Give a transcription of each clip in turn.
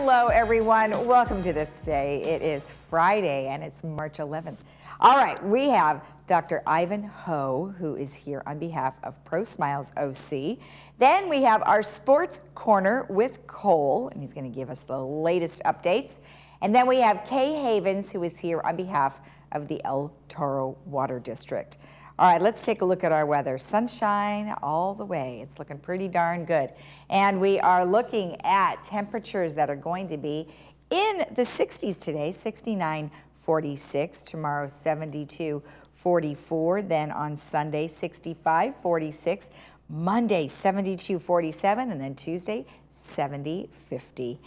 Hello, everyone. Welcome to This Day. It is Friday, and it's March 11th. All right, we have Dr. Ivan Ho, who is here on behalf of Pro Smiles OC. Then we have our Sports Corner with Cole, and he's going to give us the latest updates. And then we have Kay Havens, who is here on behalf of the El Toro Water District. All right, let's take a look at our weather. Sunshine all the way. It's looking pretty darn good. And we are looking at temperatures that are going to be in the 60s today, 69, 46. Tomorrow, 72, 44. Then on Sunday, 65, 46. Monday, 72, 47. And then Tuesday, 70, 50.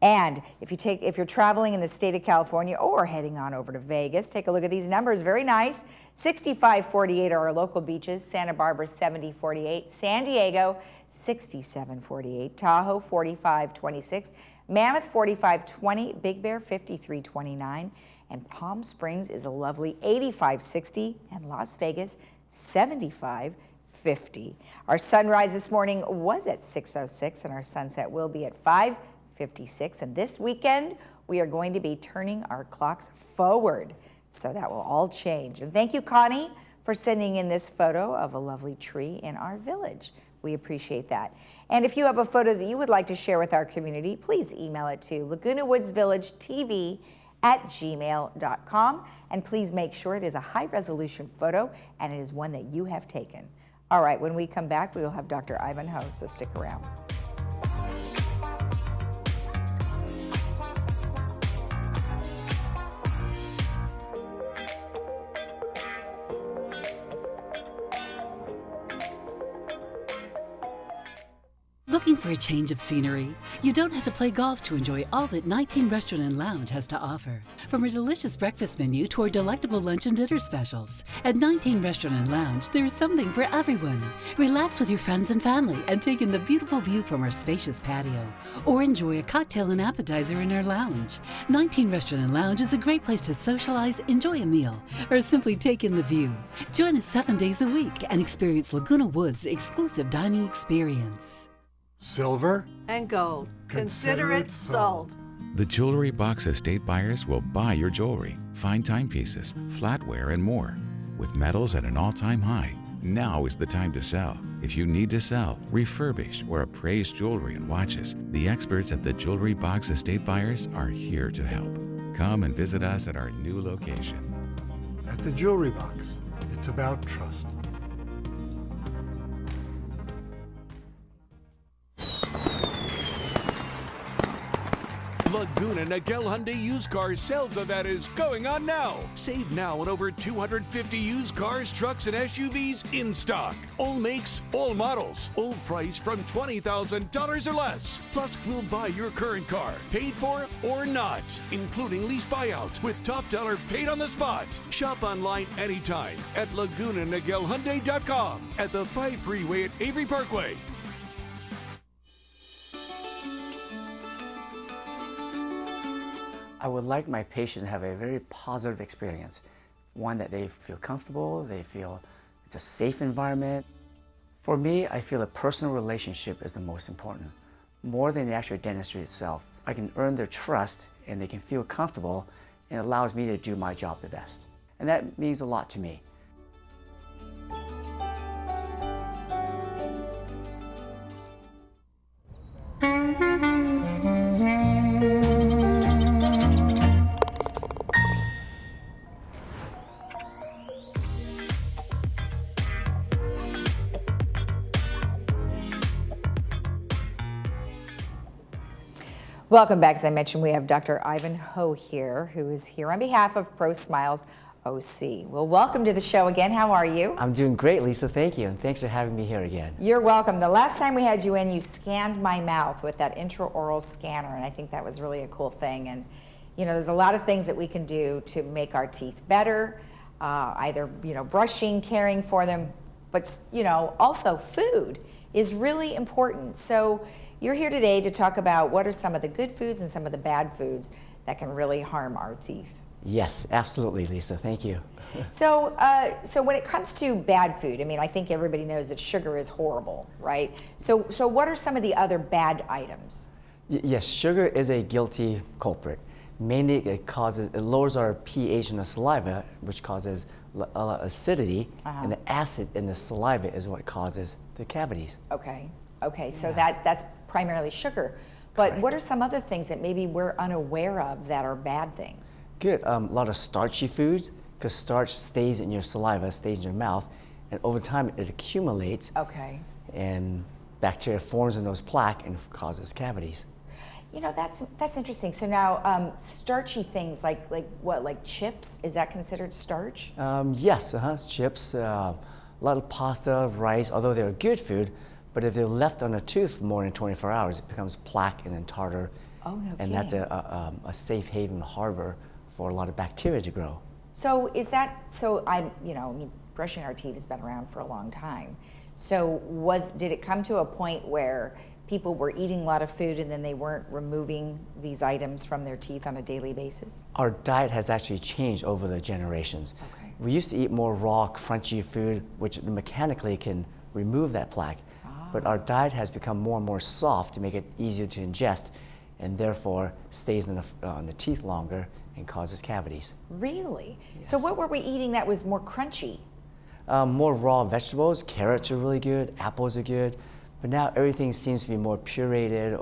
And if you're traveling in the state of California or heading on over to Vegas, take a look at these numbers. Very nice. 65, 48 are our local beaches. Santa Barbara, 70, 48. San Diego, 67, 48. Tahoe, 45, 26. Mammoth, 45, 20. Big Bear, 53, 29. And Palm Springs is a lovely 85, 60. And Las Vegas, 75, 50. Our sunrise this morning was at 6:06, and our sunset will be at 5:56, and this weekend we are going to be turning our clocks forward, so that will all change. And thank you, Connie, for sending in this photo of a lovely tree in our village. We appreciate that. And if you have a photo that you would like to share with our community, please email it to lagunawoodsvillagetv@gmail.com, and please make sure it is a high-resolution photo and it is one that you have taken. All right, when we come back, we will have Dr. Ivan Ho, so stick around. Looking for a change of scenery? You don't have to play golf to enjoy all that 19 Restaurant and Lounge has to offer. From a delicious breakfast menu to our delectable lunch and dinner specials. At 19 Restaurant and Lounge, there is something for everyone. Relax with your friends and family and take in the beautiful view from our spacious patio. Or enjoy a cocktail and appetizer in our lounge. 19 Restaurant and Lounge is a great place to socialize, enjoy a meal, or simply take in the view. Join us 7 days a week and experience Laguna Woods' exclusive dining experience. Silver and gold. Consider it sold. The Jewelry Box Estate buyers will buy your jewelry, fine timepieces, flatware, and more. With metals at an all-time high, now is the time to sell. If you need to sell, refurbish, or appraise jewelry and watches, the experts at the Jewelry Box Estate buyers are here to help. Come and visit us at our new location. At the Jewelry Box, it's about trust. Laguna Niguel Hyundai used car sales event is going on now. Save now on over 250 used cars, trucks, and SUVs in stock. All makes, all models, all price from $20,000 or less. Plus, we'll buy your current car, paid for or not, including lease buyouts with top dollar paid on the spot. Shop online anytime at LagunaNiguelHyundai.com at the 5 freeway at Avery Parkway. I would like my patient to have a very positive experience. One that they feel comfortable, they feel it's a safe environment. For me, I feel a personal relationship is the most important, more than the actual dentistry itself. I can earn their trust and they can feel comfortable, and it allows me to do my job the best. And that means a lot to me. Welcome back. As I mentioned, we have Dr. Ivan Ho here, who is here on behalf of Pro Smiles OC. Well, welcome to the show again. How are you? I'm doing great, Lisa. Thank you. And thanks for having me here again. You're welcome. The last time we had you in, you scanned my mouth with that intraoral scanner, and I think that was really a cool thing. And, you know, there's a lot of things that we can do to make our teeth better, either, you know, brushing, caring for them, but, you know, also food is really important. So you're here today to talk about what are some of the good foods and some of the bad foods that can really harm our teeth. Yes, absolutely, Lisa. Thank you. So when it comes to bad food, I mean, I think everybody knows that sugar is horrible, right? So what are some of the other bad items? Yes, sugar is a guilty culprit. Mainly, it lowers our pH in the saliva, which causes a lot of acidity, and the acid in the saliva is what causes the cavities. Okay. Okay. So that's primarily sugar. But Correct. what are some other things that maybe we're unaware of that are bad things? Good. A lot of starchy foods, because starch stays in your saliva, stays in your mouth, and over time it accumulates. Okay. And bacteria forms in those plaques and causes cavities. You know, that's interesting. So now, starchy things like what, like chips? Is that considered starch? Yes, chips, a lot of pasta, rice, although they're good food, but if they're left on a tooth for more than 24 hours, it becomes plaque and then tartar. Oh, no And kidding. that's a safe haven harbor for a lot of bacteria to grow. So is that, brushing our teeth has been around for a long time. So did it come to a point where people were eating a lot of food and then they weren't removing these items from their teeth on a daily basis? Our diet has actually changed over the generations. Okay. We used to eat more raw, crunchy food, which mechanically can remove that plaque. But our diet has become more and more soft to make it easier to ingest, and therefore stays on the teeth longer and causes cavities. Really? So what were we eating that was more crunchy? More raw vegetables. Carrots are really good, apples are good, but now everything seems to be more pureed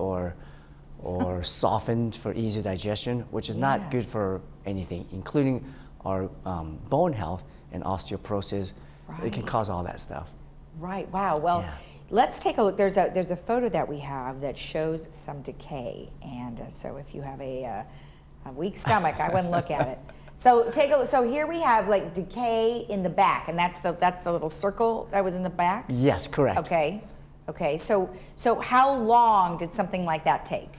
or softened for easier digestion, which is not good for anything, including our bone health and osteoporosis. It can cause all that stuff. Right. Wow. Well, let's take a look. There's a photo that we have that shows some decay, and so if you have a weak stomach, I wouldn't look at it. So take a look. So here we have like decay in the back, and that's the little circle that was in the back. Yes, correct. Okay. Okay. So how long did something like that take?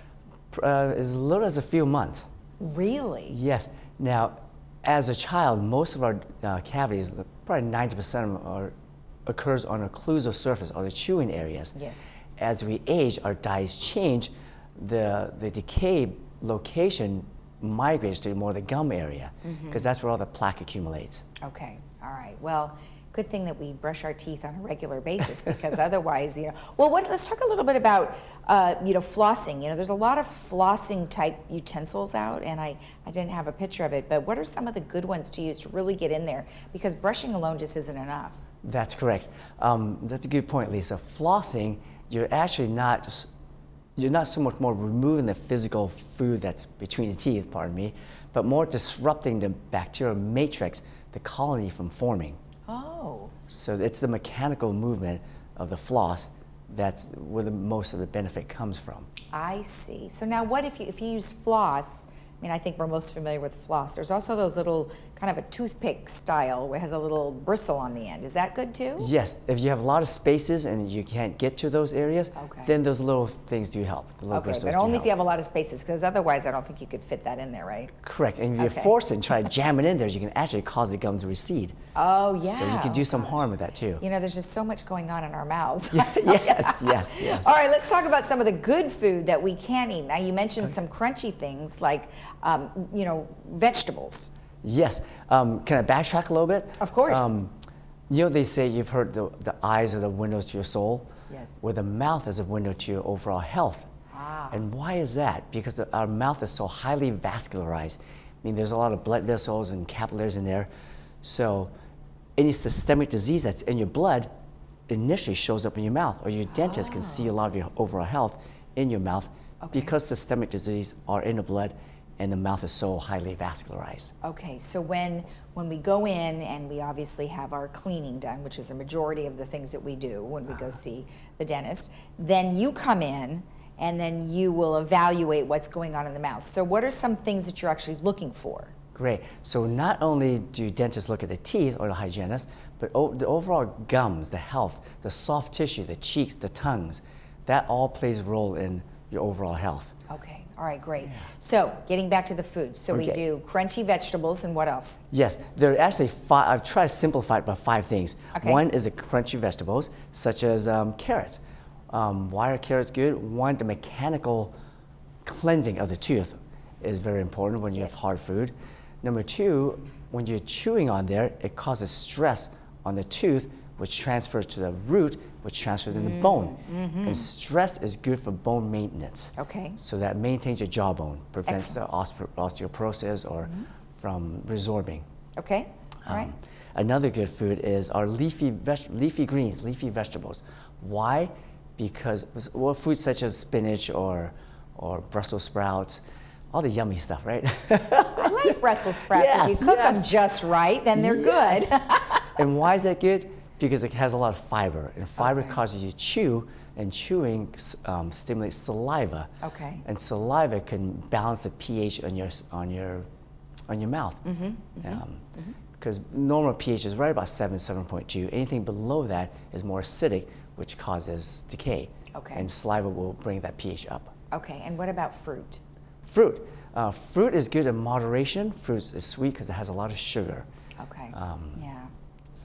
As little as a few months. Really? Yes. Now, as a child, most of our cavities, probably 90% of them occurs on occlusal surface or the chewing areas. Yes. As we age, our diets change. The decay location migrates to more the gum area because that's where all the plaque accumulates. Okay. All right. Well, good thing that we brush our teeth on a regular basis because otherwise, Well, let's talk a little bit about, flossing. There's a lot of flossing type utensils out, and I didn't have a picture of it, but what are some of the good ones to use to really get in there? Because brushing alone just isn't enough. That's correct. That's a good point, Lisa. Flossing, you're not so much more removing the physical food that's between the teeth, pardon me, but more disrupting the bacterial matrix, the colony from forming. Oh. So it's the mechanical movement of the floss that's where most of the benefit comes from. I see. So now what if you use floss? I think we're most familiar with floss. There's also those little kind of a toothpick style where it has a little bristle on the end. Is that good too? Yes, if you have a lot of spaces and you can't get to those areas, then those little things do help. The little bristles but only do if you help. have a lot of spaces, because otherwise I don't think you could fit that in there, right? Correct, and if you force it and try to jam it in there, you can actually cause the gum to recede. Oh, yeah. So you can do some harm with that too. There's just so much going on in our mouths. Yes. All right, let's talk about some of the good food that we can eat. Now, you mentioned some crunchy things like, vegetables. Yes. Can I backtrack a little bit? Of course. They say you've heard the eyes are the windows to your soul. Yes. Where the mouth is a window to your overall health. And why is that? Because our mouth is so highly vascularized. There's a lot of blood vessels and capillaries in there. So any systemic disease that's in your blood initially shows up in your mouth, or your dentist can see a lot of your overall health in your mouth because systemic disease are in the blood and the mouth is so highly vascularized. Okay, so when we go in and we obviously have our cleaning done, which is the majority of the things that we do when we go see the dentist, then you come in and then you will evaluate what's going on in the mouth. So what are some things that you're actually looking for? Great. So not only do dentists look at the teeth or the hygienist, but the overall gums, the health, the soft tissue, the cheeks, the tongues, that all plays a role in your overall health. Okay, all right, great. So getting back to the food. So we do crunchy vegetables, and what else? Yes, there are actually five. I've tried to simplify it by 5 things. Okay. One is the crunchy vegetables, such as carrots. Why are carrots good? One, the mechanical cleansing of the tooth is very important when you have hard food. Number 2, when you're chewing on there, it causes stress on the tooth, which transfers to the root, which transfers in the bone. And stress is good for bone maintenance. Okay. So that maintains your jawbone, prevents the osteoporosis or from resorbing. Okay. All right. Another good food is our leafy greens, leafy vegetables. Why? Because foods such as spinach or Brussels sprouts, all the yummy stuff, right? I like Brussels sprouts. Yes, if you cook them yes. just right, then they're good. And why is that good? Because it has a lot of fiber, and fiber causes you to chew, and chewing stimulates saliva. Okay. And saliva can balance the pH on your mouth. Because normal pH is right about 7.2. Anything below that is more acidic, which causes decay. Okay. And saliva will bring that pH up. Okay, and what about fruit? Fruit. Fruit is good in moderation. Fruit is sweet because it has a lot of sugar. Okay.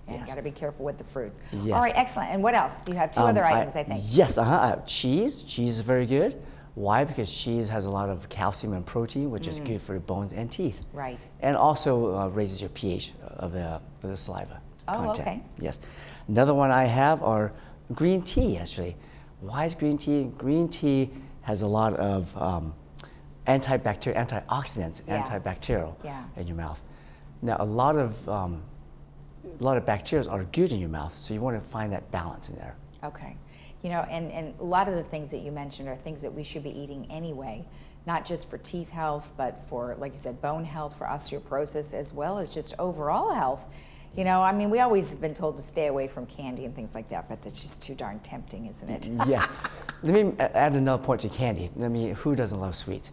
Yeah, you yes. got to be careful with the fruits. Yes. All right, excellent. And what else? You have two other items, I think. Yes, cheese. Cheese is very good. Why? Because cheese has a lot of calcium and protein, which is good for the bones and teeth. Right. And also raises your pH of the saliva content. Okay. Yes. Another one I have are green tea, actually. Why is green tea? Green tea has a lot of antibacterial, antioxidants, antibacterial in your mouth. Now, a lot of bacteria are good in your mouth, so you want to find that balance in there. Okay. You know, and a lot of the things that you mentioned are things that we should be eating anyway, not just for teeth health, but for, like you said, bone health, for osteoporosis, as well as just overall health. You know, I mean, we always have been told to stay away from candy and things like that, but that's just too darn tempting, isn't it? Yeah. Let me add another point to candy. I mean, who doesn't love sweets?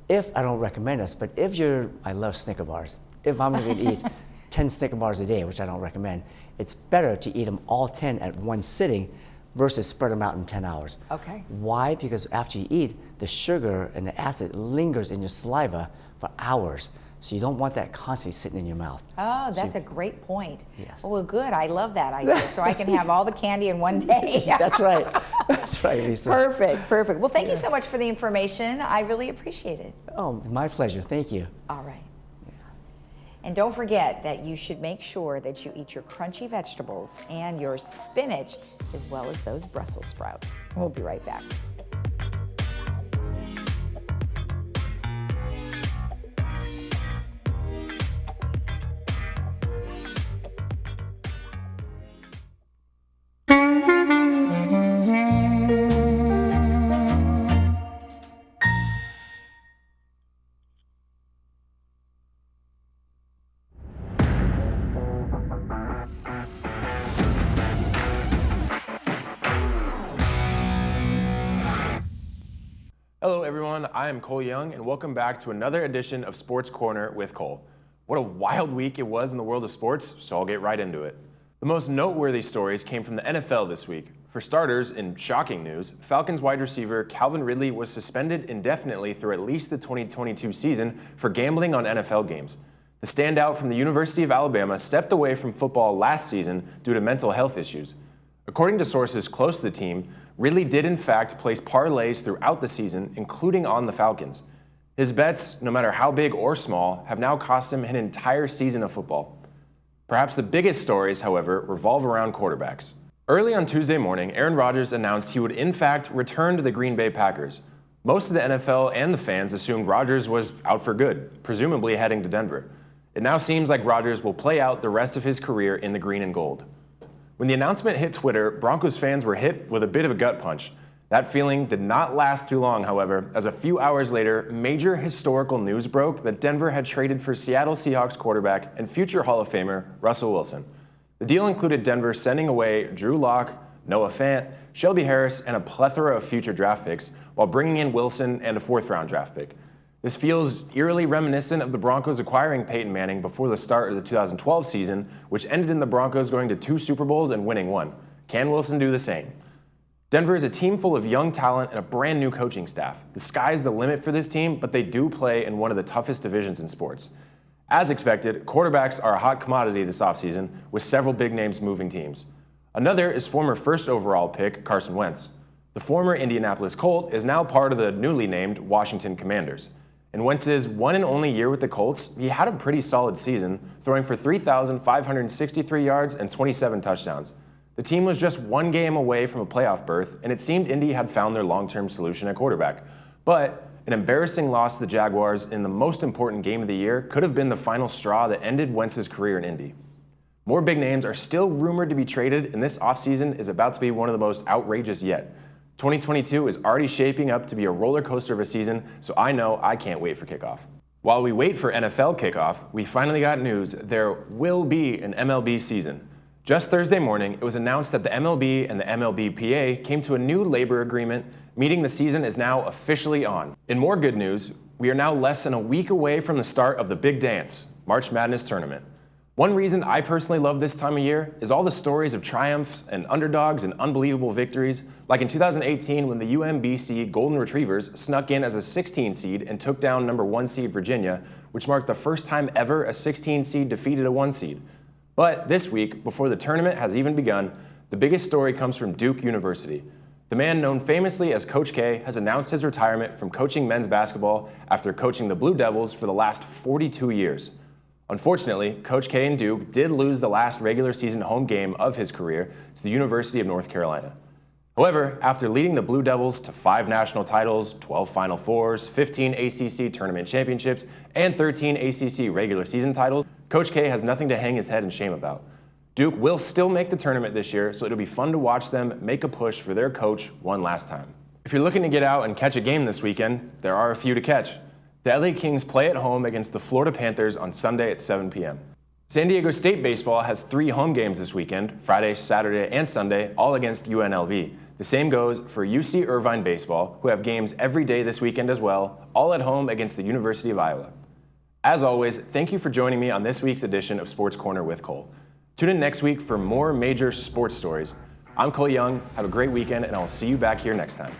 I don't recommend this, but I love Snicker bars. If I'm going to eat 10 Snicker bars a day, which I don't recommend, it's better to eat them all 10 at one sitting versus spread them out in 10 hours. Okay. Why? Because after you eat, the sugar and the acid lingers in your saliva for hours. So you don't want that constantly sitting in your mouth. Oh, that's a great point. Yes. Well, good. I love that idea. So I can have all the candy in one day. That's right. That's right, Lisa. Perfect, perfect. Well, thank you so much for the information. I really appreciate it. Oh, my pleasure. Thank you. All right. And don't forget that you should make sure that you eat your crunchy vegetables and your spinach, as well as those Brussels sprouts. We'll be right back. Hello everyone, I am Cole Young and welcome back to another edition of Sports Corner with Cole. What a wild week it was in the world of sports, so I'll get right into it. The most noteworthy stories came from the NFL this week. For starters, in shocking news, Falcons wide receiver Calvin Ridley was suspended indefinitely through at least the 2022 season for gambling on NFL games. The standout from the University of Alabama stepped away from football last season due to mental health issues. According to sources close to the team, Ridley did in fact place parlays throughout the season, including on the Falcons. His bets, no matter how big or small, have now cost him an entire season of football. Perhaps the biggest stories, however, revolve around quarterbacks. Early on Tuesday morning, Aaron Rodgers announced he would in fact return to the Green Bay Packers. Most of the NFL and the fans assumed Rodgers was out for good, presumably heading to Denver. It now seems like Rodgers will play out the rest of his career in the green and gold. When the announcement hit Twitter, Broncos fans were hit with a bit of a gut punch. That feeling did not last too long, however, as a few hours later, major historical news broke that Denver had traded for Seattle Seahawks quarterback and future Hall of Famer Russell Wilson. The deal included Denver sending away Drew Lock, Noah Fant, Shelby Harris, and a plethora of future draft picks, while bringing in Wilson and a fourth-round draft pick. This feels eerily reminiscent of the Broncos acquiring Peyton Manning before the start of the 2012 season, which ended in the Broncos going to 2 Super Bowls and winning 1. Can Wilson do the same? Denver is a team full of young talent and a brand new coaching staff. The sky's the limit for this team, but they do play in one of the toughest divisions in sports. As expected, quarterbacks are a hot commodity this offseason, with several big names moving teams. Another is former first overall pick Carson Wentz. The former Indianapolis Colt is now part of the newly named Washington Commanders. In Wentz's one and only year with the Colts, he had a pretty solid season, throwing for 3,563 yards and 27 touchdowns. The team was just one game away from a playoff berth, and it seemed Indy had found their long-term solution at quarterback. But an embarrassing loss to the Jaguars in the most important game of the year could have been the final straw that ended Wentz's career in Indy. More big names are still rumored to be traded, and this offseason is about to be one of the most outrageous yet. 2022 is already shaping up to be a roller coaster of a season, so I know I can't wait for kickoff. While we wait for NFL kickoff, we finally got news there will be an MLB season. Just Thursday morning, it was announced that the MLB and the MLBPA came to a new labor agreement, meaning the season is now officially on. In more good news, we are now less than a week away from the start of the Big Dance, March Madness tournament. One reason I personally love this time of year is all the stories of triumphs and underdogs and unbelievable victories, like in 2018 when the UMBC Golden Retrievers snuck in as a 16 seed and took down number 1 seed Virginia, which marked the first time ever a 16 seed defeated a 1 seed. But this week, before the tournament has even begun, the biggest story comes from Duke University. The man known famously as Coach K has announced his retirement from coaching men's basketball after coaching the Blue Devils for the last 42 years. Unfortunately, Coach K and Duke did lose the last regular season home game of his career to the University of North Carolina. However, after leading the Blue Devils to 5 national titles, 12 Final Fours, 15 ACC tournament championships, and 13 ACC regular season titles, Coach K has nothing to hang his head in shame about. Duke will still make the tournament this year, so it'll be fun to watch them make a push for their coach one last time. If you're looking to get out and catch a game this weekend, there are a few to catch. The LA Kings play at home against the Florida Panthers on Sunday at 7 p.m. San Diego State baseball has 3 home games this weekend, Friday, Saturday, and Sunday, all against UNLV. The same goes for UC Irvine baseball, who have games every day this weekend as well, all at home against the University of Iowa. As always, thank you for joining me on this week's edition of Sports Corner with Cole. Tune in next week for more major sports stories. I'm Cole Young. Have a great weekend, and I'll see you back here next time.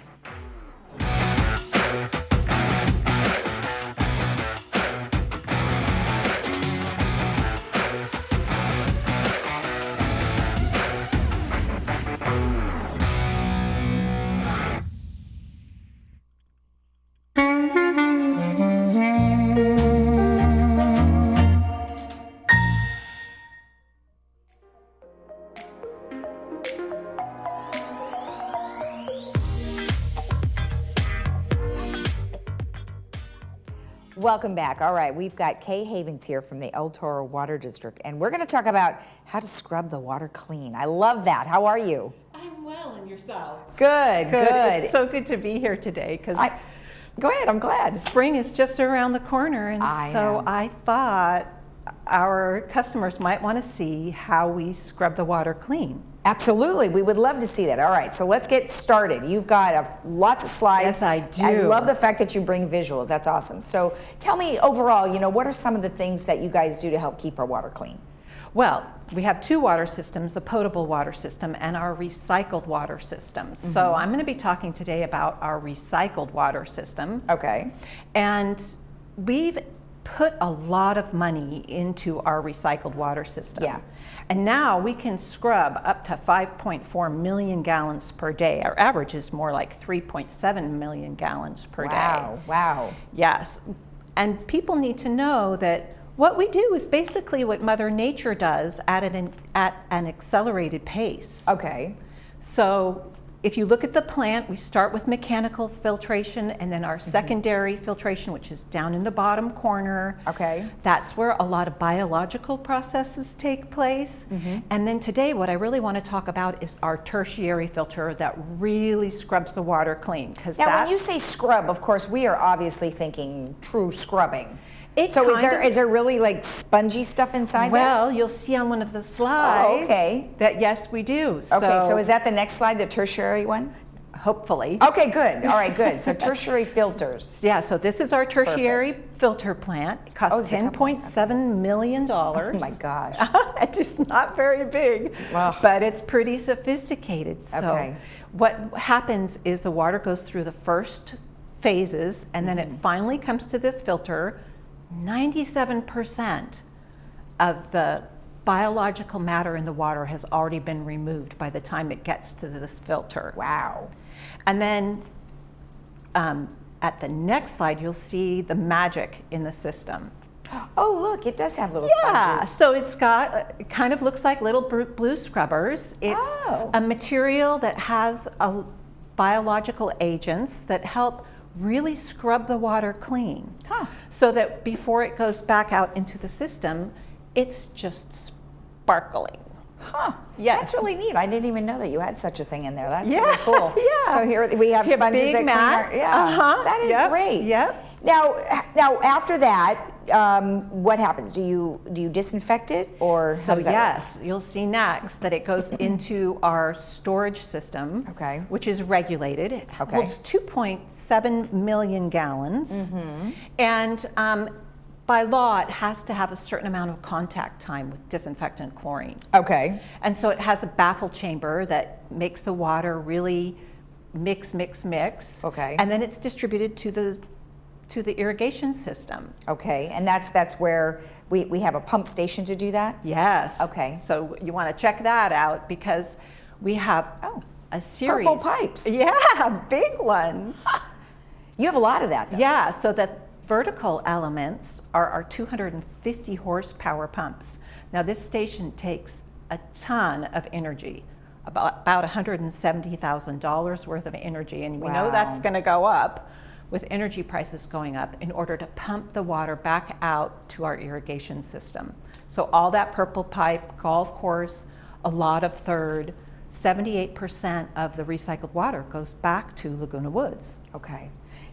Welcome back. All right, we've got Kay Havens here from the El Toro Water District, and we're going to talk about how to scrub the water clean. I love that. How are you? I'm well, and yourself? Good, good. It's so good to be here today because go ahead, I'm glad. spring is just around the corner, and I thought our customers might want to see how we scrub the water clean. Absolutely, we would love to see that. All right, so let's get started. You've got lots of slides. Yes, I do. I love the fact that you bring visuals. That's awesome. So tell me overall, what are some of the things that you guys do to help keep our water clean? Well, we have 2 water systems, the potable water system and our recycled water systems. Mm-hmm. So I'm going to be talking today about our recycled water system. Okay. And we've put a lot of money into our recycled water system. Yeah. And now we can scrub up to 5.4 million gallons per day. Our average is more like 3.7 million gallons per day. Wow. Yes. And people need to know that what we do is basically what Mother Nature does at an accelerated pace. Okay. So if you look at the plant, we start with mechanical filtration and then our secondary filtration, which is down in the bottom corner. Okay. That's where a lot of biological processes take place. And then today, what I really want to talk about is our tertiary filter that really scrubs the water clean. Now, when you say scrub, of course, we are obviously thinking true scrubbing. So is there really like spongy stuff inside there? Well, you'll see on one of the slides that yes, we do. Okay, so is that the next slide, the tertiary one? Hopefully. Okay, good. All right, good. So tertiary filters. Yeah, so this is our tertiary filter plant. It costs $10.7 million. Oh my gosh. It's not very big, but it's pretty sophisticated. So what happens is the water goes through the first phases and then it finally comes to this filter. 97% of the biological matter in the water has already been removed by the time it gets to this filter. Wow. And then at the next slide, you'll see the magic in the system. Oh, look, it does have little Yeah, sponges. so it's got, it kind of looks like little blue scrubbers. It's a material that has biological agents that help really scrub the water clean. So that before it goes back out into the system, it's just sparkling. Yes. That's really neat. I didn't even know that you had such a thing in there. That's Yeah, really cool. yeah. So here we have You have sponges big that clean our, mats. that is Yep, great. yep. Now after that, what happens? Do you disinfect it, or how So does that yes, you'll see next that it goes into our storage system, Okay. which is regulated. It Okay. holds 2.7 million gallons, and by law it has to have a certain amount of contact time with disinfectant chlorine. Okay. And so it has a baffle chamber that makes the water really mix. Okay. And then it's distributed to the irrigation system. Okay, and that's where we have a pump station to do that? Yes. Okay. So you want to check that out because we have a series. Purple pipes. Yeah, big ones. You have a lot of that, though. Yeah, so the vertical elements are our 250 horsepower pumps. Now this station takes a ton of energy, about $170,000 worth of energy, and we know that's going to go up with energy prices going up in order to pump the water back out to our irrigation system. So all that purple pipe, golf course, a lot of third, 78% of the recycled water goes back to Laguna Woods. Okay.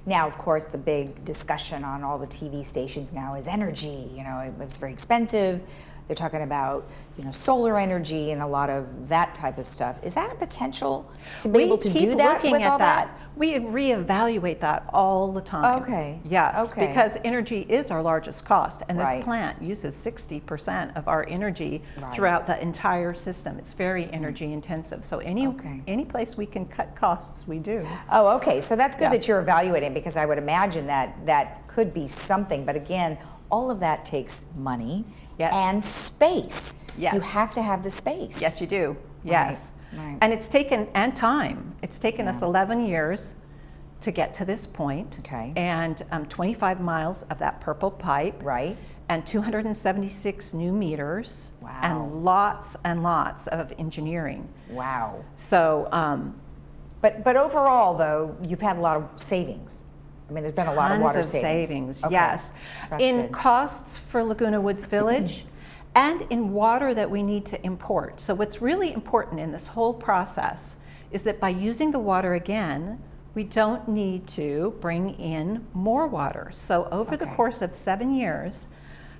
Now, of course, the big discussion on all the TV stations now is energy. You know, it's very expensive. They're talking about, solar energy and a lot of that type of stuff. Is that a potential to be able to do that with all that? We reevaluate that all the time. Okay. Yes, Okay. because energy is our largest cost, and this Right. plant uses 60% of our energy throughout the entire system. It's very energy intensive. So any place we can cut costs, we do. Oh, okay. So that's good Yeah. that you're evaluating, because I would imagine that could be something. But again, all of that takes money and space. Yes. You have to have the space. Yes, you do. Yes. Right. And it's taken, and time. It's taken us 11 years to get to this point. Okay. And 25 miles of that purple pipe. Right. And 276 new meters. Wow. And lots of engineering. Wow. So, But overall, though, you've had a lot of savings. I mean, there's been a lot of water tons of savings. Okay. Yes. So that's In good. costs for Laguna Woods Village and in water that we need to import. So what's really important in this whole process is that by using the water again, we don't need to bring in more water. So over the course of 7 years,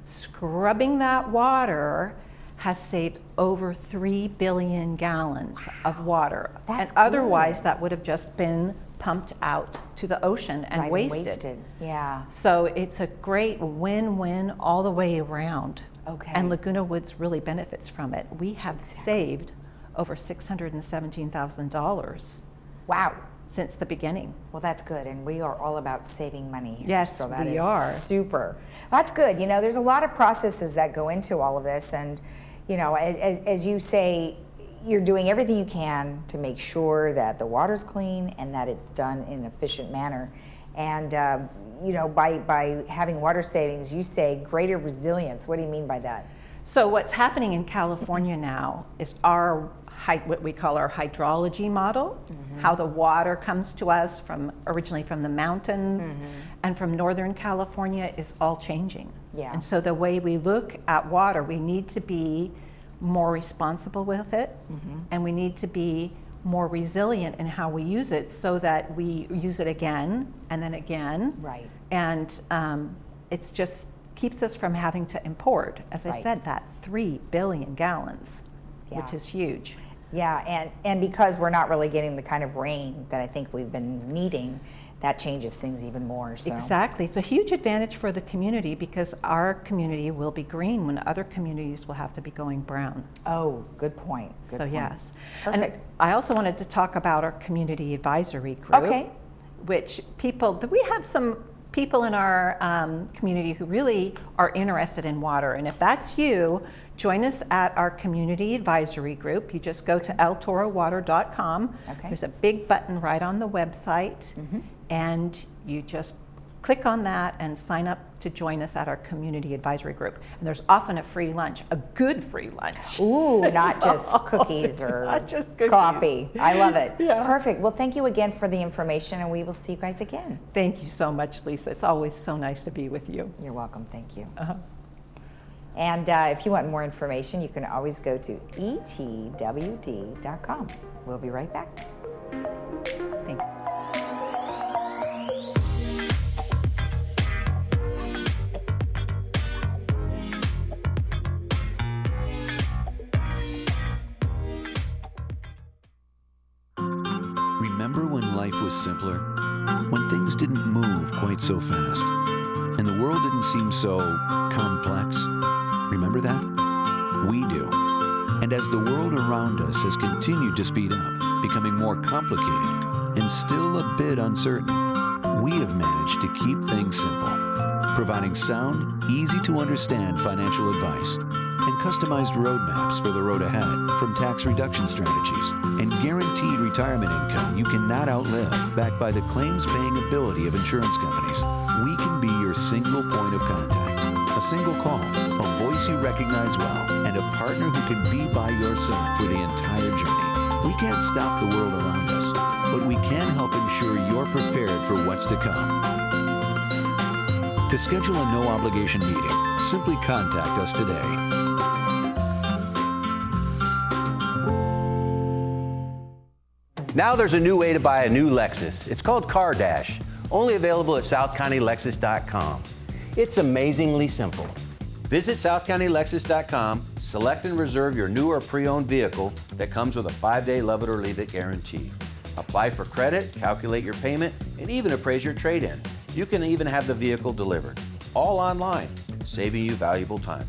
scrubbing that water has saved over 3 billion gallons of water. That's and otherwise that would have just been pumped out to the ocean and Right, wasted. Yeah. So it's a great win-win all the way around. Okay. And Laguna Woods really benefits from it. We have saved over $617,000 Wow. since the beginning. Well, that's good, and we are all about saving money here. Yes, so that we is are. super. That's good. There's a lot of processes that go into all of this, and as you say, you're doing everything you can to make sure that the water's clean and that it's done in an efficient manner. And by having water savings, you say greater resilience. What do you mean by that? So what's happening in California now is what we call our hydrology model, how the water comes to us originally from the mountains and from Northern California is all changing. Yeah. And so the way we look at water, we need to be more responsible with it, and we need to be more resilient in how we use it so that we use it again and then again. Right. And it's just keeps us from having to import, as I said, that 3 billion gallons, which is huge. Yeah, and because we're not really getting the kind of rain that I think we've been needing, that changes things even more. So. Exactly. It's a huge advantage for the community because our community will be green when other communities will have to be going brown. Oh, good point. Good point. Yes. Perfect. And I also wanted to talk about our community advisory group. Okay. We have some people in our community who really are interested in water. And if that's you, join us at our community advisory group. You just go to eltorowater.com. Okay. There's a big button right on the website, and you just click on that and sign up to join us at our community advisory group. And there's often a free lunch, a good free lunch. Ooh, not just cookies or Not just cookies. coffee. I love it. Yeah. Perfect. Well, thank you again for the information, and we will see you guys again. Thank you so much, Lisa. It's always so nice to be with you. You're welcome. Thank you. Uh-huh. And if you want more information, you can always go to etwd.com. We'll be right back. Thank you. Remember when life was simpler? When things didn't move quite so fast? And the world didn't seem so complex? Remember that? We do. And as the world around us has continued to speed up, becoming more complicated and still a bit uncertain, we have managed to keep things simple, providing sound, easy to understand financial advice and customized roadmaps for the road ahead, from tax reduction strategies and guaranteed retirement income you cannot outlive, backed by the claims-paying ability of insurance companies. We can be your single point of contact, a single call, a voice you recognize well, and a partner who can be by your side for the entire journey. We can't stop the world around us, but we can help ensure you're prepared for what's to come. To schedule a no-obligation meeting, simply contact us today. Now there's a new way to buy a new Lexus. It's called Car Dash, only available at SouthCountyLexus.com. It's amazingly simple. Visit SouthCountyLexus.com, select and reserve your new or pre-owned vehicle that comes with a 5-day love it or leave it guarantee. Apply for credit, calculate your payment, and even appraise your trade-in. You can even have the vehicle delivered, all online, saving you valuable time.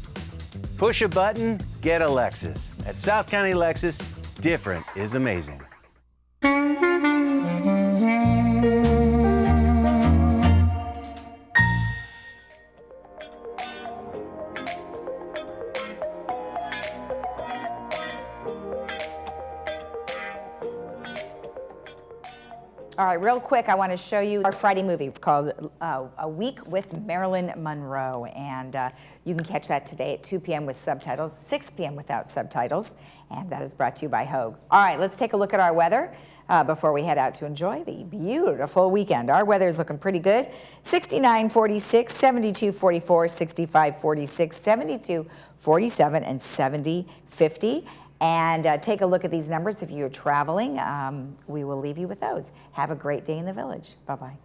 Push a button, get a Lexus. At South County Lexus, different is amazing. All right, real quick, I want to show you our Friday movie. It's called A Week with Marilyn Monroe, and you can catch that today at 2 p.m. with subtitles, 6 p.m. without subtitles, and that is brought to you by Hogue. All right, let's take a look at our weather before we head out to enjoy the beautiful weekend. Our weather is looking pretty good. 69, 46, 72, 44, 65, 46, 72, 47, and 70, 50. And take a look at these numbers if you're traveling. We will leave you with those. Have a great day in the village. Bye-bye.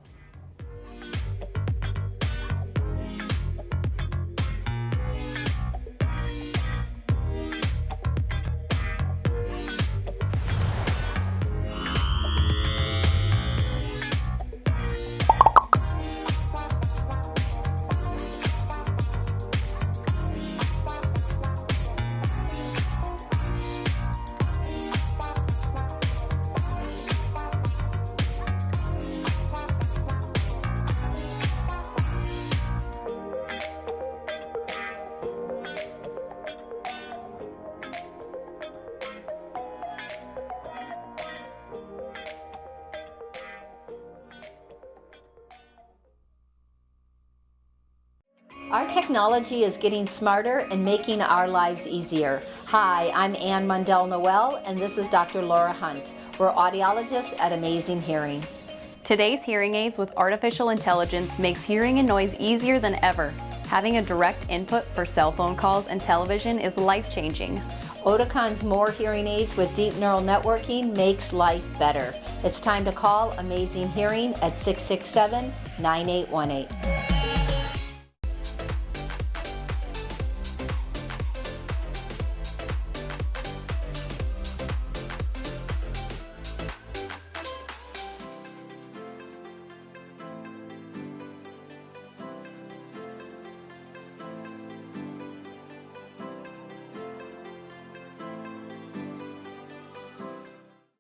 Our technology is getting smarter and making our lives easier. Hi, I'm Ann Mundell Noel, and this is Dr. Laura Hunt. We're audiologists at Amazing Hearing. Today's hearing aids with artificial intelligence makes hearing and noise easier than ever. Having a direct input for cell phone calls and television is life-changing. Oticon's More hearing aids with deep neural networking makes life better. It's time to call Amazing Hearing at 667-9818.